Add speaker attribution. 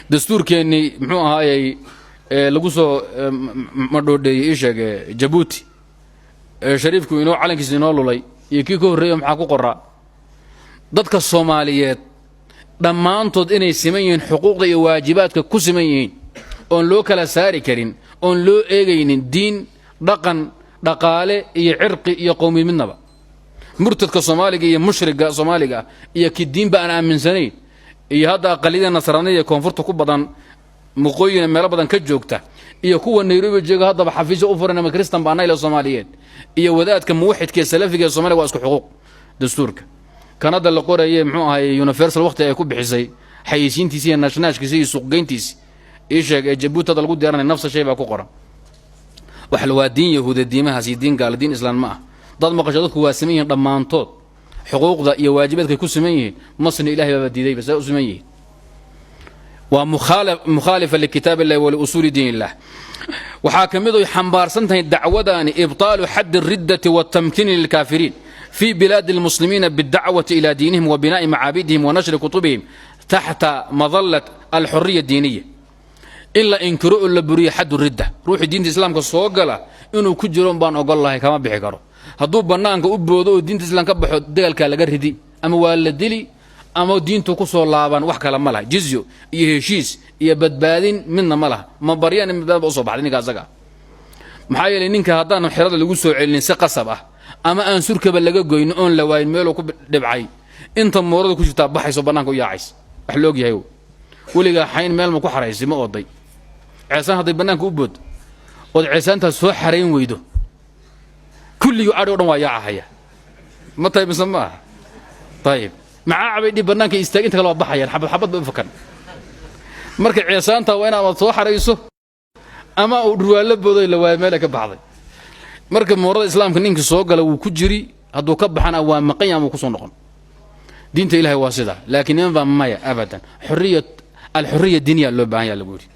Speaker 1: dastuurkeennii muxuu ahaayey lagu soo madhoodheeyey ii sheeg jabuuti shariifku inoo calankiisa inoo lulay iyo kii ka horreeya maxaa ku qoraa dadka Soomaaliyeed dhammaantood inay siman yihiin xuquuqda iyo waajibaadka ku siman yihiin oon loo kala saari karin oon loo eegaynin diin dhaqan dhaqaale iyo cirqi iyo qowmiyad midnaba murtadka Soomaaliga iyo mushriga Soomaaliga iyo ki diinba aan aaminsanayn iyo hadda aqalida nasraaniga koonfurta ku badan muqooyina meel badan ka joogta iyo kuwa Nairobi jooga hadda xafiisyo u furan ama Kristaan baanayla Soomaaliyeed iyo wadaadka muwaxidka ee salafiga Soomaaliga waa isku xuquuq dastuurka kanada la qorayay muxuu ahaayay universal waqti ay ku bixisay xayisiintiisa iyo nationalkiisa iyo suuqgeyntiisa ee sheegay Jabuuti dad lagu diyaarinay nafsa shay baa ku qoran wax la diin yahuud diimahaas iyo diin gaal diin islaam ma ah dad maqasho dadku waa sameeyeen dhamaantood xuquuqda iyo waajibaadka ku sameeyeen masna ilaahay baa diiday bas u sameeyeen waa mukhalifa likitaab Allah wa li usul diin Allah waxa kamid ay xambaarsan tahay dacwadani ibtaal hadd ar-riddati wa tamkin lil kafirin في بلاد المسلمين بالدعوة إلى دينهم وبناء معابدهم ونشر كتبهم تحت مظلة الحرية الدينية إلا إنكروا إلا بري حد الردة روح دين الإسلام كالصوغلة إنه كجرون بان أقول الله كما بحكروا هدو بنانك أبودو دين الإسلام كبحو ديال كالغر هدي أما والدلي أما دين تقصوا اللابان وحكا لما لها جزيو يهشيس يبدبادين منا ملها ما بريان من باب أصبح لنك أزقا محايا لنك هدان الحراد اللي قصوا علين سقصبه ama aan surkaba laga goyn oon la wayn meel ku dhibcay inta moorada ku jirta baxayso banaanka u yaacays wax loog yahay waliga xayn meel ma ku xaraysay ma oday ceesaan haday banaanka u bood oo ceesaanta soo xarayn weydo kulligu aad oo dhan waa yaacaya ma tahay misama tayib macaabay dib banaanka istaag inta kala baxayaan xabad xabad ba fakan marka ceesaanta waa inaad soo xarayso ama uu ruwaalo booday la waay meel ka baxday marka moorada islaamka ninka soo gala uu ku jiri haduu ka baxana waa maqan ku soo noqon diinta ilaahay waa sida laakiin in baa maya abadan hurriyat al-hurriyya diiniya loo baahan yahay lagu yiri